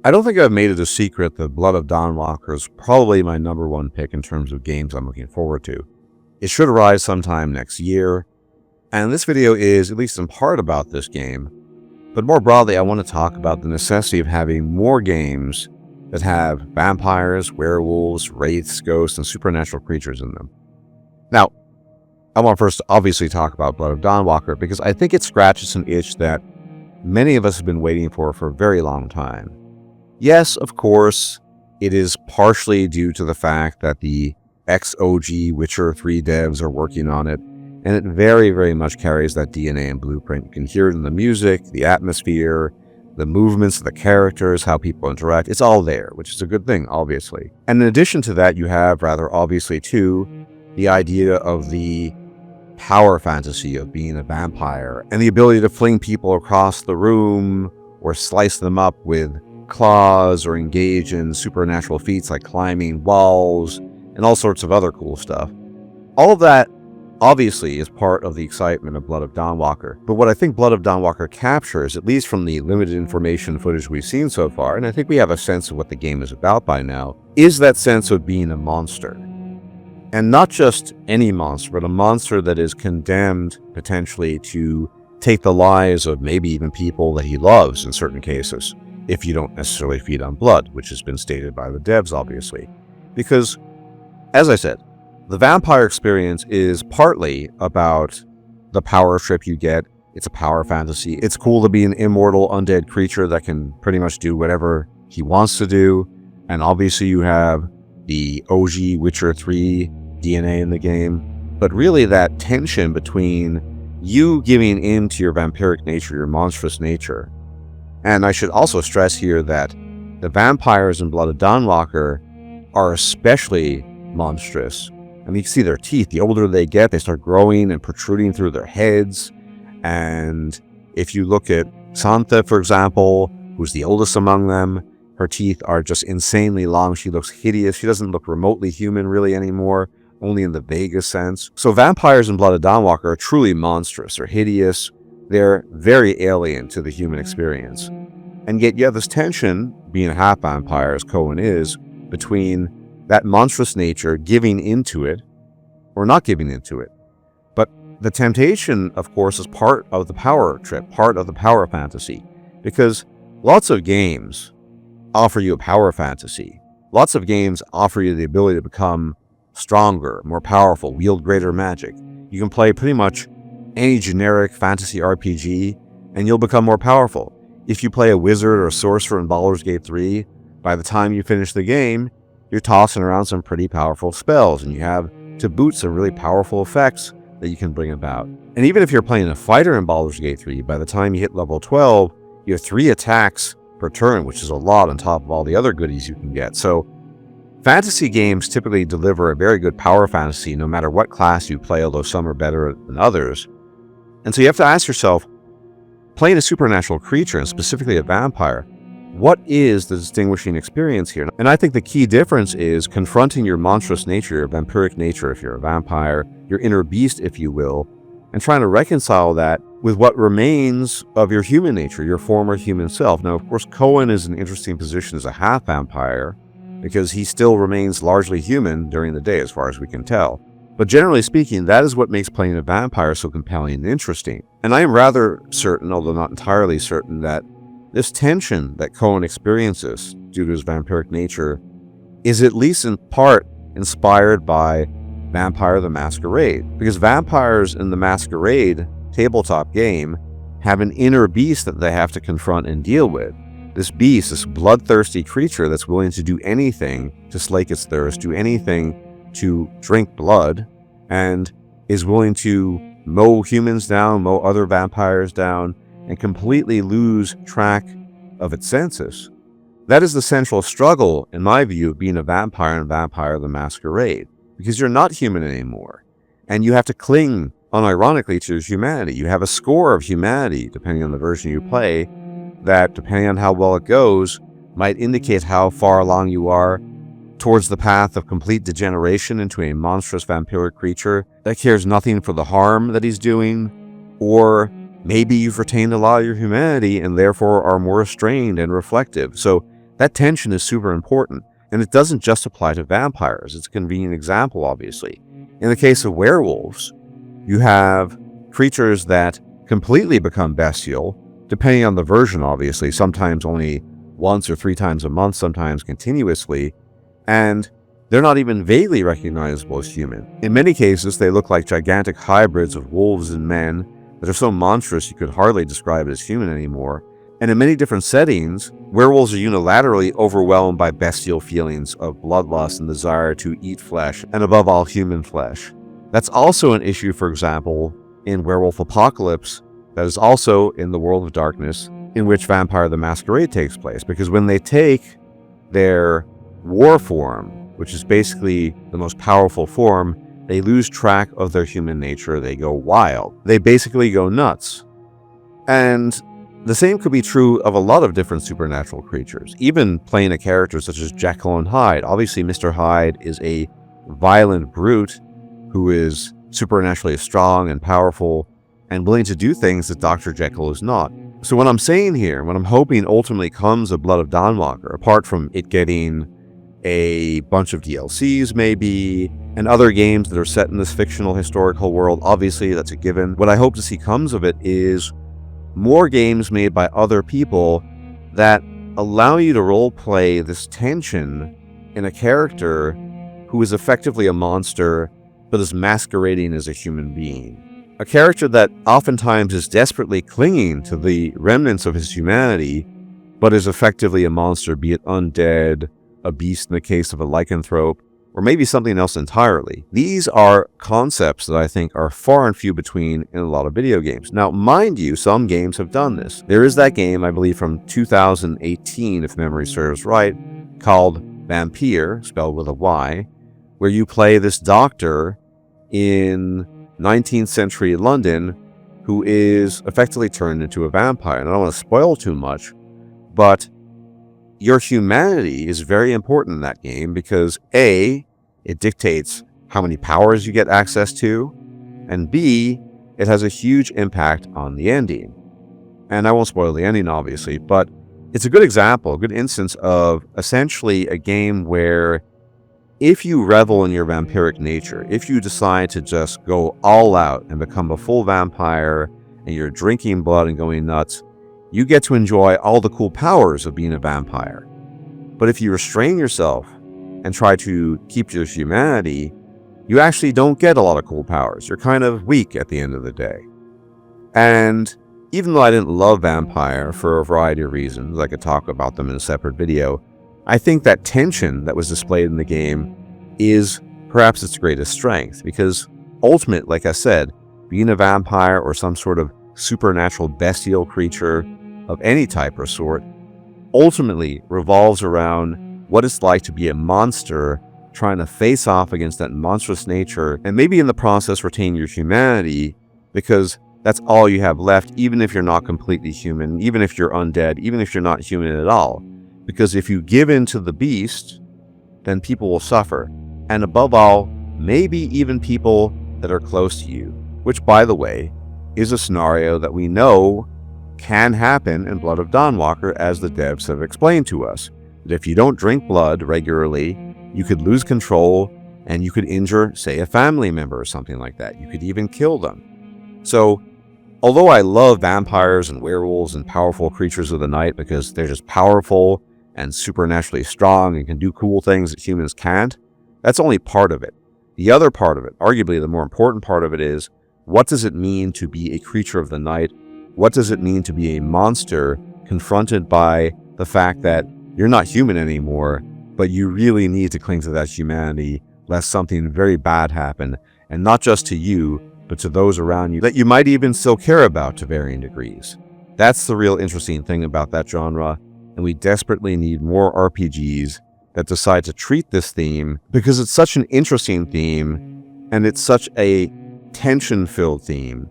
I don't think I've made it a secret that Blood of Dawnwalker is probably my number one pick in terms of games I'm looking forward to. It should arrive sometime next year, and this video is at least in part about this game, but more broadly I want to talk about the necessity of having more games that have vampires, werewolves, wraiths, ghosts, and supernatural creatures in them. Now, I want to first obviously talk about Blood of Dawnwalker because I think it scratches an itch that many of us have been waiting for a very long time. Yes, of course, it is partially due to the fact that the ex-OG Witcher 3 devs are working on it, and it very, very much carries that DNA and blueprint. You can hear it in the music, the atmosphere, the movements of the characters, how people interact. It's all there, which is a good thing, obviously. And in addition to that, you have, rather obviously too, the idea of the power fantasy of being a vampire and the ability to fling people across the room or slice them up with claws or engage in supernatural feats like climbing walls and all sorts of other cool stuff. All of that obviously is part of the excitement of Blood of Dawnwalker, but what I think Blood of Dawnwalker captures, at least from the limited information footage we've seen so far, and I think we have a sense of what the game is about by now, is that sense of being a monster. And not just any monster, but a monster that is condemned potentially to take the lives of maybe even people that he loves in certain cases, if you don't necessarily feed on blood, which has been stated by the devs, obviously. Because, as I said, the vampire experience is partly about the power trip you get. It's a power fantasy. It's cool to be an immortal undead creature that can pretty much do whatever he wants to do. And obviously you have the OG Witcher 3 DNA in the game. But really that tension between you giving in to your vampiric nature, your monstrous nature. And I should also stress here that the vampires in Blood of Dawnwalker are especially monstrous. And you can see their teeth. The older they get, they start growing and protruding through their heads. And if you look at Santha, for example, who's the oldest among them, her teeth are just insanely long. She looks hideous. She doesn't look remotely human really anymore, only in the vaguest sense. So vampires in Blood of Dawnwalker are truly monstrous. They're hideous. They're very alien to the human experience. And yet you have this tension, being a half vampire as Cohen is, between that monstrous nature giving into it or not giving into it. But the temptation, of course, is part of the power trip, part of the power fantasy. Because lots of games offer you a power fantasy. Lots of games offer you the ability to become stronger, more powerful, wield greater magic. You can play pretty much any generic fantasy RPG, and you'll become more powerful. If you play a wizard or a sorcerer in Baldur's Gate 3, by the time you finish the game, you're tossing around some pretty powerful spells, and you have, to boot, some really powerful effects that you can bring about. And even if you're playing a fighter in Baldur's Gate 3, by the time you hit level 12, you have 3 attacks per turn, which is a lot on top of all the other goodies you can get. So fantasy games typically deliver a very good power fantasy no matter what class you play, although some are better than others. And so you have to ask yourself, playing a supernatural creature, and specifically a vampire, what is the distinguishing experience here? And I think the key difference is confronting your monstrous nature, your vampiric nature if you're a vampire, your inner beast, if you will, and trying to reconcile that with what remains of your human nature, your former human self. Now, of course, Cohen is in an interesting position as a half vampire because he still remains largely human during the day, as far as we can tell. But generally speaking, that is what makes playing a vampire so compelling and interesting. And I am rather certain, although not entirely certain, that this tension that Cohen experiences due to his vampiric nature is at least in part inspired by Vampire the Masquerade. Because vampires in the Masquerade tabletop game have an inner beast that they have to confront and deal with. This beast, this bloodthirsty creature that's willing to do anything to slake its thirst, do anything to drink blood, and is willing to mow humans down, mow other vampires down, and completely lose track of its senses. That is the central struggle, in my view, of being a vampire in Vampire the Masquerade, because you're not human anymore, and you have to cling, unironically, to your humanity. You have a score of humanity, depending on the version you play, that, depending on how well it goes, might indicate how far along you are towards the path of complete degeneration into a monstrous vampiric creature that cares nothing for the harm that he's doing, or maybe you've retained a lot of your humanity and therefore are more restrained and reflective. So That tension is super important, and it doesn't just apply to vampires. It's a convenient example, obviously. In the case of werewolves, you have creatures that completely become bestial, depending on the version, obviously, sometimes only once or 3 times a month, sometimes continuously, and they're not even vaguely recognizable as human. In many cases, they look like gigantic hybrids of wolves and men that are so monstrous you could hardly describe it as human anymore. And in many different settings, werewolves are unilaterally overwhelmed by bestial feelings of bloodlust and desire to eat flesh, and above all, human flesh. That's also an issue, for example, in Werewolf Apocalypse, that is also in the World of Darkness, in which Vampire the Masquerade takes place. Because when they take their war form, which is basically the most powerful form, they lose track of their human nature. They go wild. They basically go nuts. And the same could be true of a lot of different supernatural creatures, even playing a character such as Jekyll and Hyde. Obviously, Mr. Hyde is a violent brute who is supernaturally strong and powerful and willing to do things that Dr. Jekyll is not. So what I'm saying here, what I'm hoping ultimately comes of Blood of Dawnwalker, apart from it getting a bunch of DLCs maybe, and other games that are set in this fictional historical world, obviously that's a given. What I hope to see comes of it is more games made by other people that allow you to roleplay this tension in a character who is effectively a monster but is masquerading as a human being. A character that oftentimes is desperately clinging to the remnants of his humanity, but is effectively a monster, be it undead, a beast in the case of a lycanthrope, or maybe something else entirely. These are concepts that I think are far and few between in a lot of video games. Now, mind you, some games have done this. There is that game, I believe from 2018, if memory serves right, called Vampire, spelled with a Y, where you play this doctor in 19th century London who is effectively turned into a vampire. And I don't want to spoil too much, but your humanity is very important in that game because A, it dictates how many powers you get access to, and B, it has a huge impact on the ending. And I won't spoil the ending, obviously, but it's a good example, a good instance of essentially a game where if you revel in your vampiric nature, if you decide to just go all out and become a full vampire and you're drinking blood and going nuts, you get to enjoy all the cool powers of being a vampire. But if you restrain yourself and try to keep your humanity, you actually don't get a lot of cool powers. You're kind of weak at the end of the day. And even though I didn't love Vampire for a variety of reasons, I could talk about them in a separate video, I think that tension that was displayed in the game is perhaps its greatest strength, because ultimately, like I said, being a vampire or some sort of supernatural bestial creature of any type or sort ultimately revolves around what it's like to be a monster trying to face off against that monstrous nature and maybe in the process retain your humanity, because that's all you have left, even if you're not completely human, even if you're undead, even if you're not human at all. Because if you give in to the beast, then people will suffer. And above all, maybe even people that are close to you, which, by the way, is a scenario that we know can happen in Blood of Dawnwalker, as the devs have explained to us. That if you don't drink blood regularly, you could lose control and you could injure, say, a family member or something like that. You could even kill them. So, although I love vampires and werewolves and powerful creatures of the night because they're just powerful and supernaturally strong and can do cool things that humans can't, that's only part of it. The other part of it, arguably the more important part of it, is what does it mean to be a creature of the night? What does it mean to be a monster confronted by the fact that you're not human anymore, but you really need to cling to that humanity lest something very bad happen, and not just to you, but to those around you that you might even still care about to varying degrees. That's the real interesting thing about that genre, and we desperately need more RPGs that decide to treat this theme because it's such an interesting theme and it's such a tension-filled theme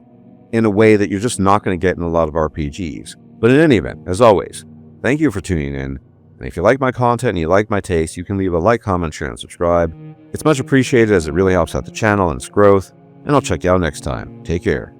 in a way that you're just not going to get in a lot of RPGs. But in any event, as always, thank you for tuning in. And if you like my content and you like my taste, you can leave a like, comment, share, and subscribe. It's much appreciated as it really helps out the channel and its growth. And I'll check you out next time. Take care.